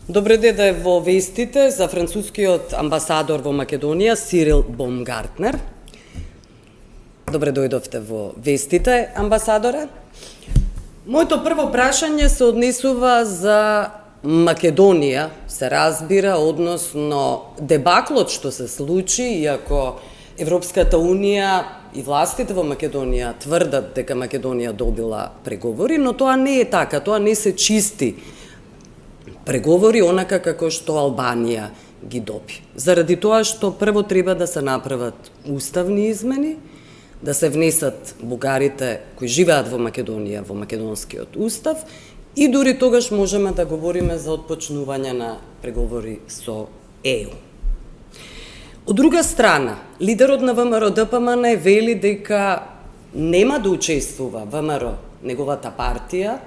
Добре дојде во вестите за францускиот амбасадор во Македонија Сирил Бомгартнер. Добре дојдовте во вестите, амбасадоре. Моето прво прашање се однесува за Македонија, се разбира, односно дебаклот што се случи, иако Европската Унија и властите во Македонија тврдат дека Македонија добила преговори, но тоа не е така, тоа не се чисти преговори онака како што Албанија ги доби. Заради тоа што прво треба да се направат уставни измени, да се внесат бугарите кои живеат во Македонија во македонскиот устав и дури тогаш можеме да говориме за отпочнување на преговори со ЕУ. Од друга страна, лидерот на ВМРО-ДПМН вели дека нема да учествува ВМРО, неговата партија,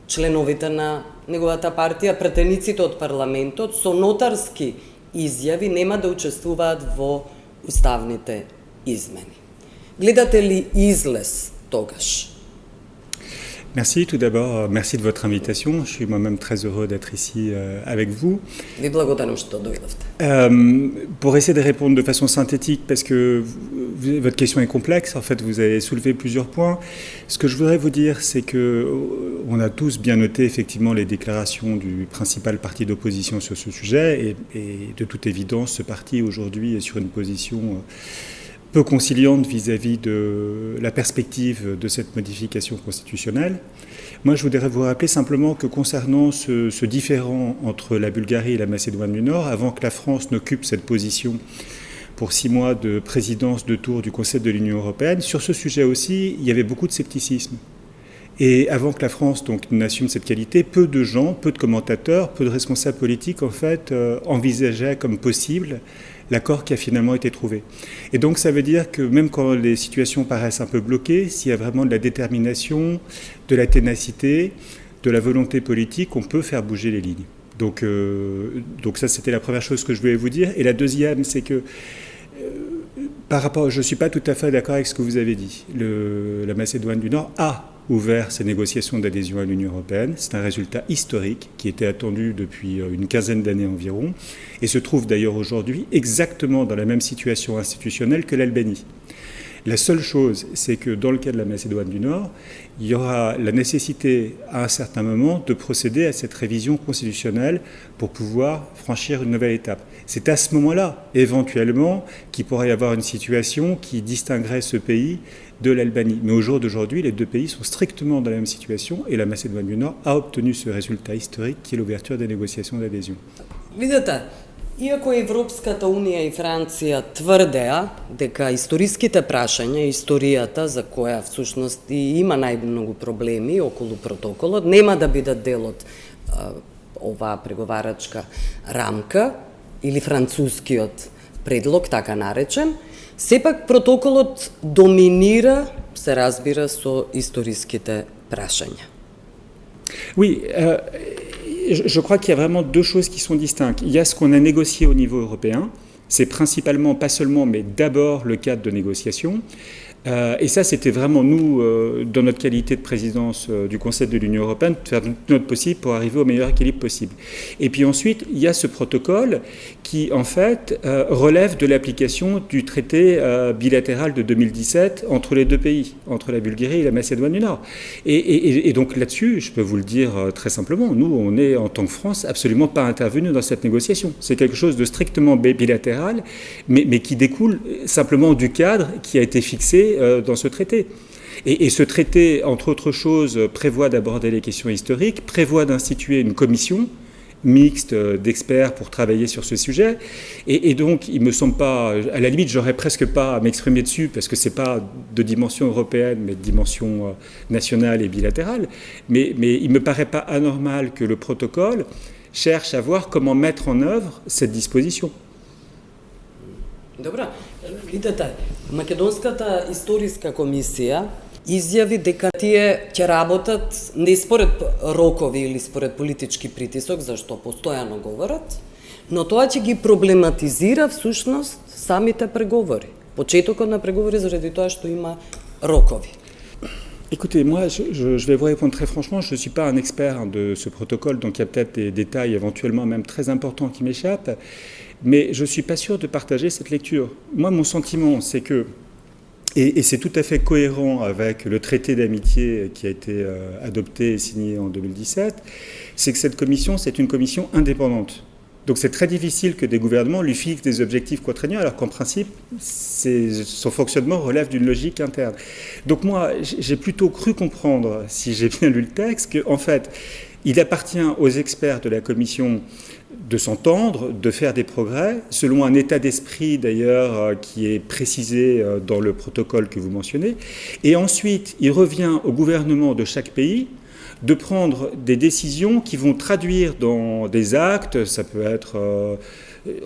членовите на неговата партија, претениците од парламентот, со нотарски изјави нема да учествуваат во уставните измени. Гледате ли излез тогаш? Merci. Tout d'abord, merci de votre invitation. Je suis moi-même très heureux d'être ici avec vous. Ви благодарам што дојдовте. Pour essayer de répondre de façon synthétique, parce que votre question est complexe, en fait, vous avez soulevé plusieurs points. Ce que je voudrais vous dire, c'est que on a tous bien noté effectivement les déclarations du principal parti d'opposition sur ce sujet, et de toute évidence, ce parti aujourd'hui est sur une position peu conciliante vis-à-vis de la perspective de cette modification constitutionnelle. Moi, je voudrais vous rappeler simplement que concernant ce différend entre la Bulgarie et la Macédoine du Nord, avant que la France n'occupe cette position pour 6 mois de présidence de tour du Conseil de l'Union européenne, sur ce sujet aussi, il y avait beaucoup de scepticisme. Et avant que la France donc n'assume cette qualité, peu de gens, peu de commentateurs, peu de responsables politiques en fait envisageaient comme possible l'accord qui a finalement été trouvé. Et donc ça veut dire que même quand les situations paraissent un peu bloquées, s'il y a vraiment de la détermination, de la ténacité, de la volonté politique, on peut faire bouger les lignes. Donc ça, c'était la première chose que je voulais vous dire. Et la deuxième, c'est que par rapport, je ne suis pas tout à fait d'accord avec ce que vous avez dit. La Macédoine du Nord a ouvert ses négociations d'adhésion à l'Union européenne. C'est un résultat historique qui était attendu depuis une quinzaine d'années environ et se trouve d'ailleurs aujourd'hui exactement dans la même situation institutionnelle que l'Albanie. La seule chose, c'est que dans le cas de la Macédoine du Nord, il y aura la nécessité à un certain moment de procéder à cette révision constitutionnelle pour pouvoir franchir une nouvelle étape. C'est à ce moment-là, éventuellement, qu'il pourrait y avoir une situation qui distinguerait ce pays de l'Albanie. Mais au jour d'aujourd'hui, les deux pays sont strictement dans la même situation et la Macédoine du Nord a obtenu ce résultat historique qui est l'ouverture des négociations d'adhésion. Видете, иако Европската Унија и Франција тврдеа дека историските прашања, историјата за која всушност и има најмногу проблеми околу протоколот, нема да бидат дел од оваа преговарачка рамка или францускиот предлог, така наречен, сепак протоколот доминира, се разбира, со историските прашања. Oui, je crois qu'il y a vraiment deux choses qui sont distinctes. Il y a ce qu'on a négocié au niveau européen, c'est principalement, pas seulement, mais d'abord le cadre de négociation. Et ça, c'était vraiment nous, dans notre qualité de présidence du Conseil de l'Union européenne, de faire notre possible pour arriver au meilleur équilibre possible. Et puis ensuite, il y a ce protocole qui, en fait, relève de l'application du traité bilatéral de 2017 entre les deux pays, entre la Bulgarie et la Macédoine du Nord. Et donc là-dessus, je peux vous le dire très simplement, nous, on est, en tant que France, absolument pas intervenus dans cette négociation. C'est quelque chose de strictement bilatéral, mais qui découle simplement du cadre qui a été fixé dans ce traité. Et ce traité, entre autres choses, prévoit d'aborder les questions historiques, prévoit d'instituer une commission mixte d'experts pour travailler sur ce sujet. Et donc, il me semble pas, à la limite, j'aurais presque pas à m'exprimer dessus parce que c'est pas de dimension européenne, mais de dimension nationale et bilatérale. Mais il me paraît pas anormal que le protocole cherche à voir comment mettre en œuvre cette disposition. Добра, видете, Македонската историска комисија изјави дека тие ќе работат не според рокови или според политички притисок, зашто постојано говорат, но тоа ќе ги проблематизира всушност самите преговори. Почетокот на преговори заради тоа што има рокови. Écoutez, moi, je vais vous répondre très franchement, je ne suis pas un expert de ce protocole, donc il y a peut-être des détails éventuellement même très importants qui m'échappent, mais je ne suis pas sûr de partager cette lecture. Moi, mon sentiment, c'est que, et c'est tout à fait cohérent avec le traité d'amitié qui a été adopté et signé en 2017, c'est que cette commission, c'est une commission indépendante. Donc c'est très difficile que des gouvernements lui fixent des objectifs contraignants, alors qu'en principe, son fonctionnement relève d'une logique interne. Donc moi, j'ai plutôt cru comprendre, si j'ai bien lu le texte, qu'en fait, il appartient aux experts de la commission de s'entendre, de faire des progrès, selon un état d'esprit d'ailleurs qui est précisé dans le protocole que vous mentionnez. Et ensuite, il revient au gouvernement de chaque pays de prendre des décisions qui vont traduire dans des actes, ça peut être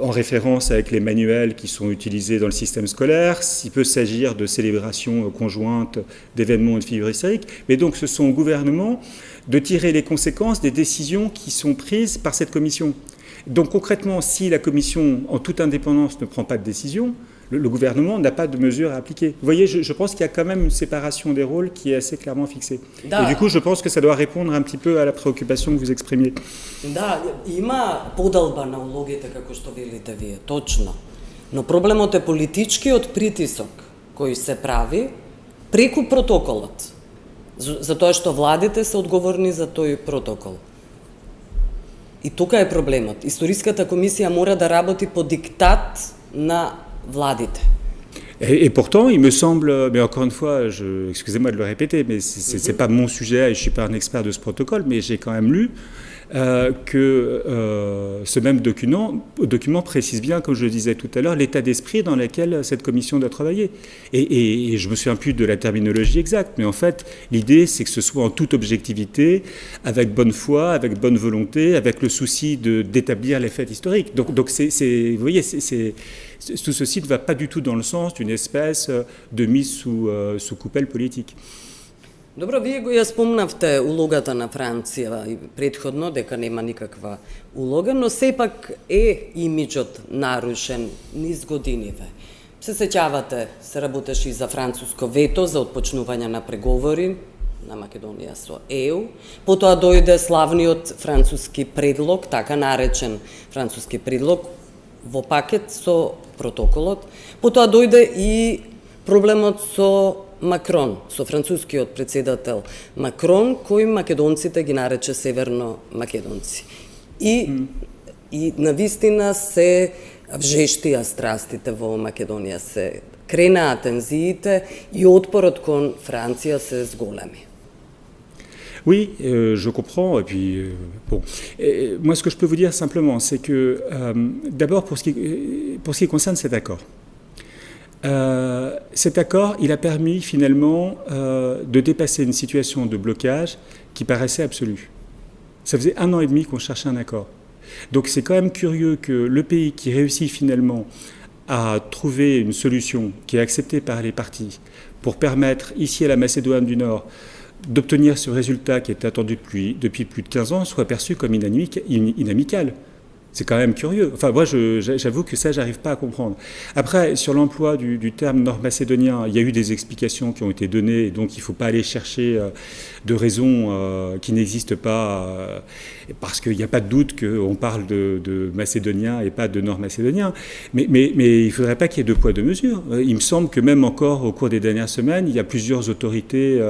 en référence avec les manuels qui sont utilisés dans le système scolaire, il peut s'agir de célébrations conjointes d'événements et de figures historiques, mais donc ce sont au gouvernement de tirer les conséquences des décisions qui sont prises par cette commission. Donc concrètement, si la commission, en toute indépendance, ne prend pas de décision, le gouvernement n'a pas de mesures à appliquer. Vous voyez, je pense qu'il y a quand même une séparation des rôles qui est assez clairement fixée. Da. Et du coup, je pense que ça doit répondre un petit peu à la préoccupation que vous exprimiez. Да, има подалба на улогите, како што велите вие, точно. Но проблемот е политичкиот притисок кој се прави преку протоколот. Затоа што владите се одговорни за тој протокол. И тука е проблемот. Историската комисија мора да работи по диктат на владите. Et pourtant, il me semble, mais encore une fois, excusez-moi de le répéter, mais ce n'est pas mon sujet et je ne suis pas un expert de ce protocole, mais j'ai quand même lu que ce même document précise bien, comme je le disais tout à l'heure, l'état d'esprit dans lequel cette commission doit travailler. Et je me souviens plus de la terminologie exacte, mais en fait, l'idée, c'est que ce soit en toute objectivité, avec bonne foi, avec bonne volonté, avec le souci d'établir les faits historiques. Donc vous voyez, tout ceci ne va pas du tout dans le sens d'une espèce de mise sous coupelle politique. Добро, вие го ја спомнавте улогата на Франција и претходно дека нема никаква улога, но сепак е имиджот нарушен низ годиниве. Се сеќавате, се работеше и за француско вето за отпочнување на преговори на Македонија со ЕУ. Потоа дојде славниот француски предлог, така наречен француски предлог, во пакет со протоколот. Потоа дојде и проблемот со Макрон, со францускиот председател Макрон, кој македонците ги нарече северно македонци. И навистина се вжештија страстите во Македонија, се кренаа тензиите и отпорот кон Франција се зголеми. Oui, je comprends. Et puis, bon. Moi, ce que je peux vous dire simplement, c'est que, d'abord, pour ce qui concerne cet accord, il a permis finalement de dépasser une situation de blocage qui paraissait absolue. Ça faisait 1 an et demi qu'on cherchait un accord. Donc c'est quand même curieux que le pays qui réussit finalement à trouver une solution qui est acceptée par les parties pour permettre ici à la Macédoine du Nord d'obtenir ce résultat qui est attendu depuis plus de 15 ans soit perçu comme inamical. C'est quand même curieux. Enfin, moi, j'avoue que ça, j'arrive pas à comprendre. Après, sur l'emploi du terme nord-macédonien, il y a eu des explications qui ont été données, et donc il ne faut pas aller chercher de raisons qui n'existent pas, parce qu'il n'y a pas de doute qu'on parle de macédonien et pas de nord-macédonien. Mais il ne faudrait pas qu'il y ait deux poids, deux mesures. Il me semble que même encore au cours des dernières semaines, il y a plusieurs autorités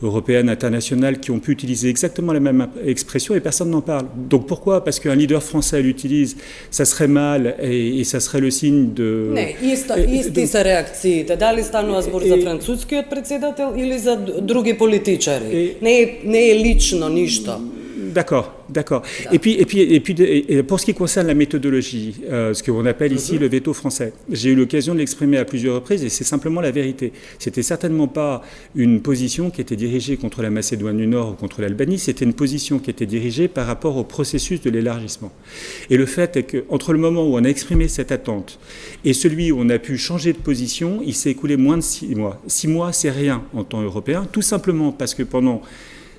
européennes, internationales qui ont pu utiliser exactement la même expression et personne n'en parle. Donc pourquoi ? Parce qu'un leader français l'utilise, ça serait mal et ça serait le signe de... Не, исти се реакциите. Дали станува збор за францускиот председател или за други политичари? Не е лично ништо. D'accord. Et puis, pour ce qui concerne la méthodologie, ce que l'on appelle ici le veto français, j'ai eu l'occasion de l'exprimer à plusieurs reprises et c'est simplement la vérité. C'était certainement pas une position qui était dirigée contre la Macédoine du Nord ou contre l'Albanie, c'était une position qui était dirigée par rapport au processus de l'élargissement. Et le fait est qu'entre le moment où on a exprimé cette attente et celui où on a pu changer de position, il s'est écoulé moins de 6 mois. 6 mois, c'est rien en temps européen, tout simplement parce que pendant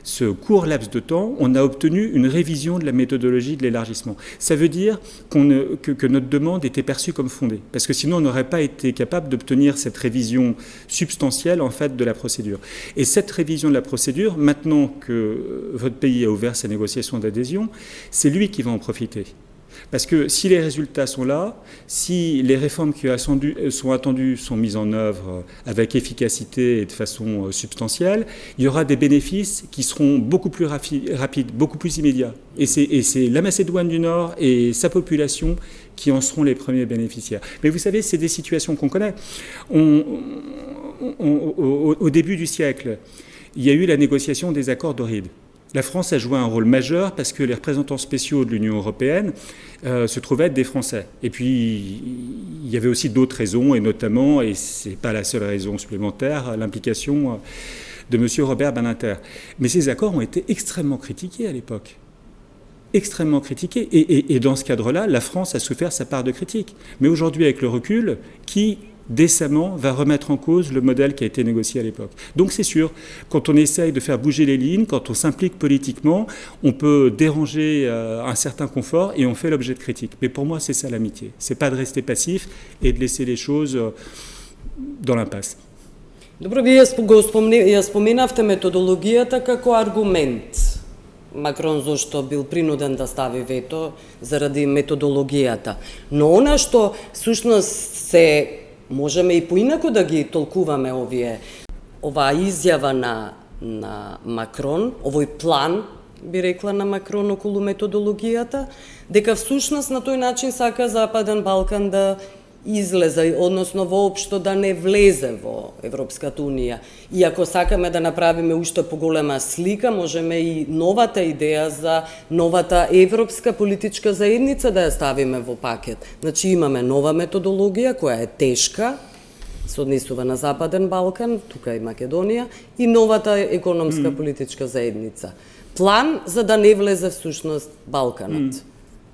ce court laps de temps, on a obtenu une révision de la méthodologie de l'élargissement. Ça veut dire que notre demande était perçue comme fondée, parce que sinon on n'aurait pas été capable d'obtenir cette révision substantielle en fait de la procédure. Et cette révision de la procédure, maintenant que votre pays a ouvert ses négociations d'adhésion, c'est lui qui va en profiter. Parce que si les résultats sont là, si les réformes qui sont attendues sont mises en œuvre avec efficacité et de façon substantielle, il y aura des bénéfices qui seront beaucoup plus rapides, beaucoup plus immédiats. Et c'est la Macédoine du Nord et sa population qui en seront les premiers bénéficiaires. Mais vous savez, c'est des situations qu'on connaît. Au début du siècle, il y a eu la négociation des accords d'Ohrid. La France a joué un rôle majeur parce que les représentants spéciaux de l'Union européenne se trouvaient être des Français. Et puis, il y avait aussi d'autres raisons, et notamment, et ce n'est pas la seule raison supplémentaire, l'implication de M. Robert Badinter. Mais ces accords ont été extrêmement critiqués à l'époque. Extrêmement critiqués. Et dans ce cadre-là, la France a souffert sa part de critique. Mais aujourd'hui, avec le recul, qui décemment va remettre en cause le modèle qui a été négocié à l'époque. Donc c'est sûr, quand on essaye de faire bouger les lignes, quand on s'implique politiquement, on peut déranger un certain confort et on fait l'objet de critiques. Mais pour moi, c'est ça l'amitié. C'est pas de rester passif et de laisser les choses dans l'impasse. Добро, вие ја споменавте методологијата како аргумент. Макрон зашто бил принуден да стави вето заради методологијата. Но она што всушност се можеме и поинако да ги толкуваме оваа изјава на Макрон, овој план, би рекла, на Макрон околу методологијата, дека всушност на тој начин сака Западен Балкан да излезе, односно воопшто да не влезе во Европската Унија. И ако сакаме да направиме уште поголема слика, можеме и новата идеја за новата европска политичка заедница да ја ставиме во пакет. Значи имаме нова методологија која е тешка, се однесува на Западен Балкан, тука и Македонија, и новата економска политичка заедница. План за да не влезе всушност Балканот.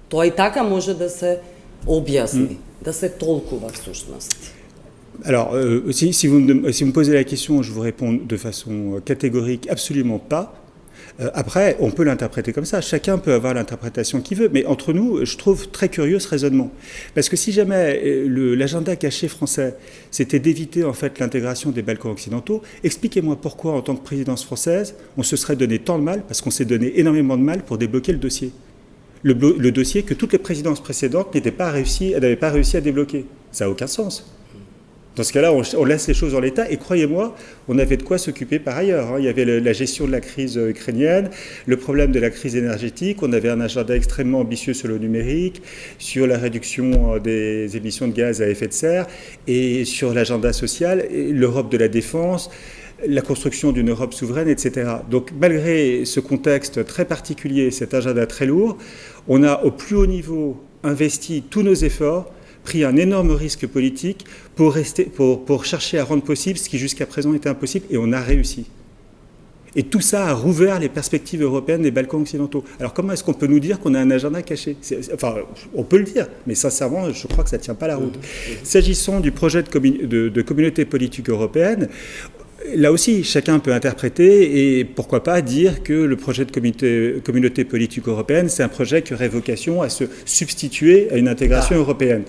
Тоа и така може да се објасни. Да се толкува всушност. Alors, si vous me posez la question, je vous réponds de façon catégorique, absolument pas. Après, on peut l'interpréter comme ça. Chacun peut avoir l'interprétation qu'il veut. Mais entre nous, je trouve très curieux ce raisonnement. Parce que si jamais l'agenda caché français, c'était d'éviter en fait l'intégration des Balkans occidentaux, expliquez-moi pourquoi, en tant que présidence française, on se serait donné tant de mal, parce qu'on s'est donné énormément de mal pour débloquer le dossier. Le dossier que toutes les présidences précédentes n'avaient pas réussi à débloquer. Ça n'a aucun sens. Dans ce cas-là, on laisse les choses en l'état et croyez-moi, on avait de quoi s'occuper par ailleurs. Il y avait la gestion de la crise ukrainienne, le problème de la crise énergétique, on avait un agenda extrêmement ambitieux sur le numérique, sur la réduction des émissions de gaz à effet de serre et sur l'agenda social, l'Europe de la défense, la construction d'une Europe souveraine, etc. Donc malgré ce contexte très particulier, cet agenda très lourd, on a au plus haut niveau investi tous nos efforts, pris un énorme risque politique pour chercher à rendre possible ce qui jusqu'à présent était impossible, et on a réussi. Et tout ça a rouvert les perspectives européennes des Balkans occidentaux. Alors comment est-ce qu'on peut nous dire qu'on a un agenda caché ? Enfin, on peut le dire, mais sincèrement, je crois que ça ne tient pas la route. S'agissant du projet de communauté politique européenne, là aussi, chacun peut interpréter et pourquoi pas dire que le projet de communauté politique européenne, c'est un projet qui aurait vocation à se substituer à une intégration européenne.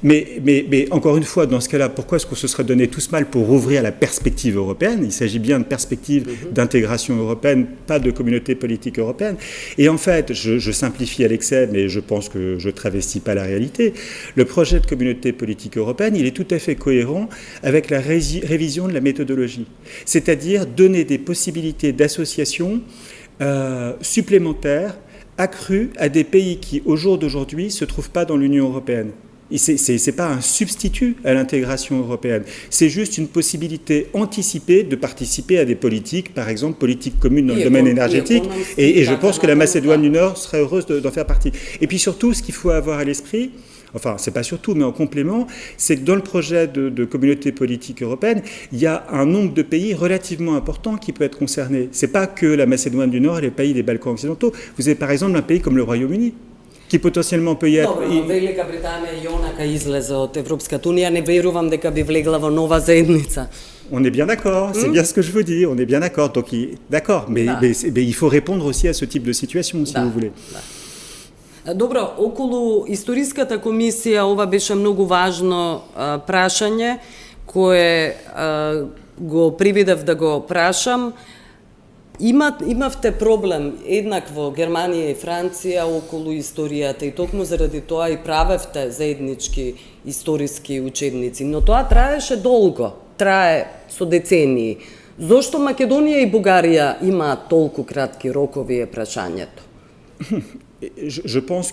Mais encore une fois, dans ce cas-là, pourquoi est-ce qu'on se serait donné tout ce mal pour ouvrir la perspective européenne ? Il s'agit bien de perspective d'intégration européenne, pas de communauté politique européenne. Et en fait, je simplifie à l'excès, mais je pense que je ne travestis pas la réalité. Le projet de communauté politique européenne, il est tout à fait cohérent avec la révision de la méthodologie. C'est-à-dire donner des possibilités d'association supplémentaires, accrues à des pays qui, au jour d'aujourd'hui, ne se trouvent pas dans l'Union européenne. Ce n'est pas un substitut à l'intégration européenne, c'est juste une possibilité anticipée de participer à des politiques, par exemple politiques communes dans le domaine énergétique, et je pense que la Macédoine du Nord serait heureuse d'en faire partie. Et puis surtout, ce qu'il faut avoir à l'esprit, enfin, c'est pas surtout, mais en complément, c'est que dans le projet de communauté politique européenne, il y a un nombre de pays relativement important qui peut être concerné. C'est pas que la Macédoine du Nord et les pays des Balkans occidentaux. Vous avez par exemple un pays comme le Royaume-Uni, qui potentiellement peut y être... Добро, Велика Британија и онака излезе од Европската Унија, не верувам дека би влегла во нова заедница. On est bien d'accord, c'est bien ce que je vous dis, on est bien d'accord. Donc, d'accord, mais il faut répondre aussi à ce type de situation, si vous voulez. Добро, околу историската комисија ова беше многу важно прашање кое го привидев да го прашам. Имавте проблем еднак во Германија и Франција околу историјата и токму заради тоа и правевте заеднички историски учебници, но тоа траеше долго, трае со децении. Зошто Македонија и Бугарија имаат толку кратки рокови е прашањето? Je pense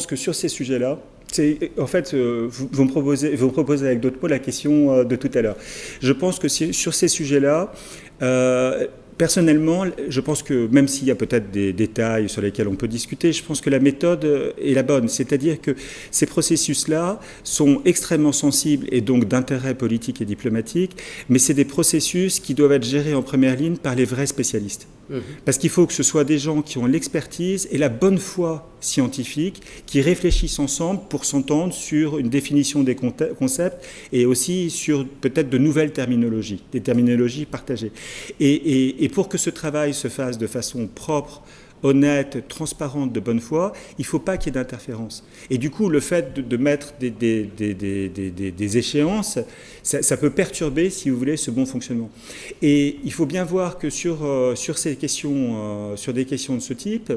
que sur ces sujets-là, en fait, vous me proposez avec d'autres mots la question de tout à l'heure. Je pense que sur ces sujets-là, personnellement, je pense que même s'il y a peut-être des détails sur lesquels on peut discuter, je pense que la méthode est la bonne. C'est-à-dire que ces processus-là sont extrêmement sensibles et donc d'intérêt politique et diplomatique, mais c'est des processus qui doivent être gérés en première ligne par les vrais spécialistes. Parce qu'il faut que ce soit des gens qui ont l'expertise et la bonne foi scientifique, qui réfléchissent ensemble pour s'entendre sur une définition des concepts et aussi sur peut-être de nouvelles terminologies, des terminologies partagées. Et pour que ce travail se fasse de façon propre, honnête, transparente, de bonne foi, il ne faut pas qu'il y ait d'interférence. Et du coup, le fait de mettre des échéances, ça peut perturber, si vous voulez, ce bon fonctionnement. Et il faut bien voir que sur ces questions, sur des questions de ce type,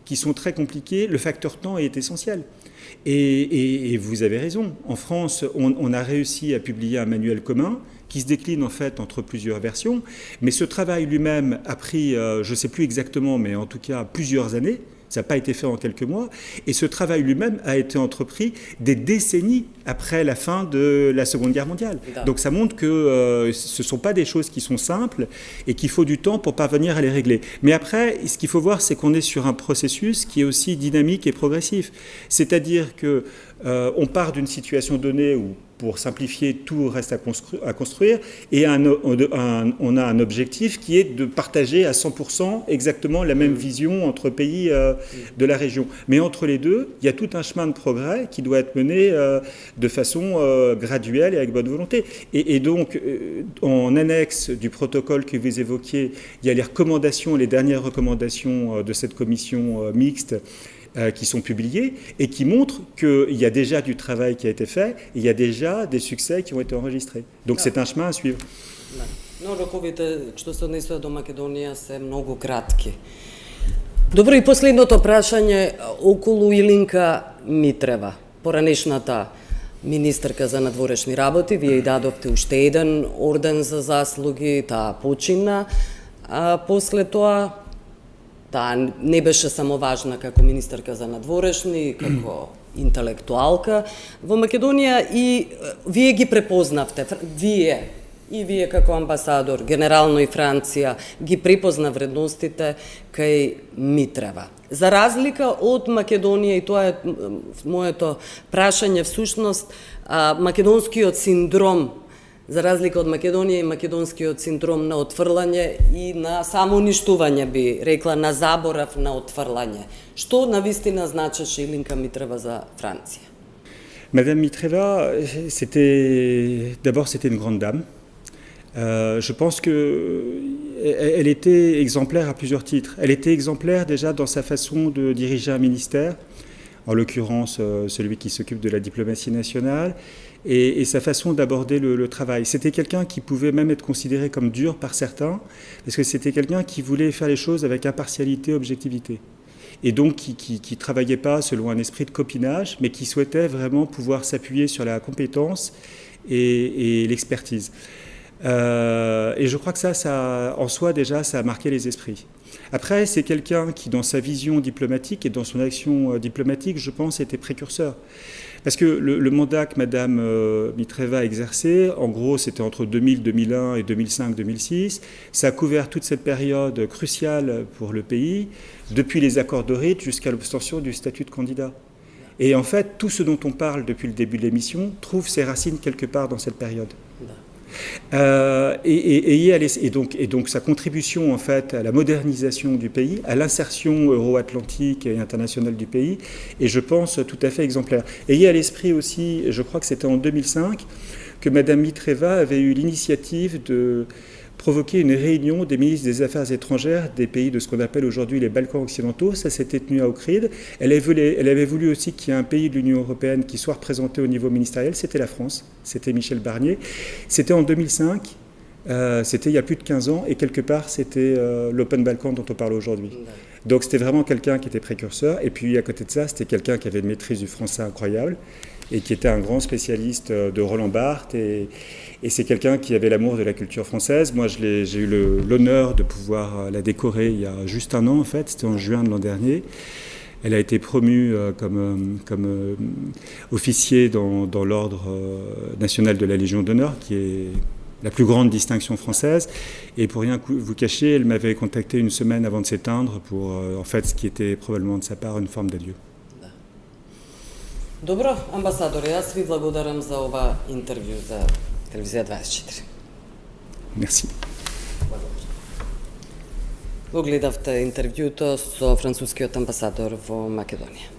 qui sont très compliquées, le facteur temps est essentiel. Et vous avez raison. En France, on a réussi à publier un manuel commun qui se décline en fait entre plusieurs versions, mais ce travail lui-même a pris, je ne sais plus exactement, mais en tout cas plusieurs années. Ça n'a pas été fait en quelques mois. Et ce travail lui-même a été entrepris des décennies après la fin de la Seconde Guerre mondiale. Donc ça montre que ce ne sont pas des choses qui sont simples et qu'il faut du temps pour parvenir à les régler. Mais après, ce qu'il faut voir, c'est qu'on est sur un processus qui est aussi dynamique et progressif. C'est-à-dire qu'on part d'une situation donnée où, pour simplifier, tout reste à construire, et on a un objectif qui est de partager à 100% exactement la même vision entre pays de la région. Mais entre les deux, il y a tout un chemin de progrès qui doit être mené de façon graduelle et avec bonne volonté. Et donc, en annexe du protocole que vous évoquiez, il y a les recommandations, les dernières recommandations de cette commission mixte, qui sont publiés et qui montrent qu'il y a déjà du travail qui a été fait et il y a déjà des succès qui ont été enregistrés. Donc c'est un chemin à suivre. Но роковите што се однесува до Македонија се многу кратки. Добро, и последното прашање околу Илинка Митрева, поранешната министерка за надворешни работи. Вие и дадовте уште еден орден за заслуги, таа почина. После тоа таа не беше само важна како министерка за надворешни, како интелектуалка во Македонија и вие ги препознавте, вие како амбасадор, генерално и Франција, ги препозна вредностите кај Митрева. За разлика од Македонија, и тоа е моето прашање всушност, македонскиот синдром, за разлика од Македонија и македонскиот синдром на отфрлање и на самоуништување, би рекла, на заборав на отфрлање. Што навистина значеше Илинка Митрева за Франција? Madame Mitreva, d'abord c'était une grande dame. Je pense qu'elle était exemplaire à plusieurs titres. Elle était exemplaire déjà dans sa façon de diriger un ministère, en l'occurrence celui qui s'occupe de la diplomatie nationale, et sa façon d'aborder le travail. C'était quelqu'un qui pouvait même être considéré comme dur par certains, parce que c'était quelqu'un qui voulait faire les choses avec impartialité, objectivité. Et donc qui ne travaillait pas selon un esprit de copinage, mais qui souhaitait vraiment pouvoir s'appuyer sur la compétence et l'expertise. Et je crois que ça, en soi déjà, ça a marqué les esprits. Après, c'est quelqu'un qui, dans sa vision diplomatique et dans son action diplomatique, je pense, était précurseur. Parce que le mandat que Mme Mitreva a exercé, en gros, c'était entre 2000, 2001 et 2005, 2006. Ça a couvert toute cette période cruciale pour le pays, depuis les accords de Rite jusqu'à l'obtention du statut de candidat. Et en fait, tout ce dont on parle depuis le début de l'émission trouve ses racines quelque part dans cette période. Et donc sa contribution en fait à la modernisation du pays, à l'insertion euro-atlantique et internationale du pays, est, je pense, tout à fait exemplaire. Ayez à l'esprit aussi, je crois que c'était en 2005, que Madame Mitreva avait eu l'initiative de provoquer une réunion des ministres des Affaires étrangères des pays de ce qu'on appelle aujourd'hui les Balkans occidentaux. Ça s'était tenu à Ohrid. Elle avait voulu aussi qu'il y ait un pays de l'Union européenne qui soit représenté au niveau ministériel. C'était la France, c'était Michel Barnier. C'était en 2005, c'était il y a plus de 15 ans, et quelque part c'était l'Open Balkan dont on parle aujourd'hui. Donc c'était vraiment quelqu'un qui était précurseur, et puis à côté de ça, c'était quelqu'un qui avait une maîtrise du français incroyable, et qui était un grand spécialiste de Roland Barthes, et c'est quelqu'un qui avait l'amour de la culture française. Moi, j'ai eu l'honneur de pouvoir la décorer il y a juste un an, en fait, c'était en juin de l'an dernier. Elle a été promue comme officier dans l'Ordre national de la Légion d'honneur, qui est la plus grande distinction française. Et pour rien vous cacher, elle m'avait contacté une semaine avant de s'éteindre pour, en fait, ce qui était probablement de sa part une forme d'adieu. Dobro, ambasadore, jaz vi благодарам за ова интервју за телевизија 24. Merci. Го гледавте интервјуто со францускиот амбасадор во Македонија.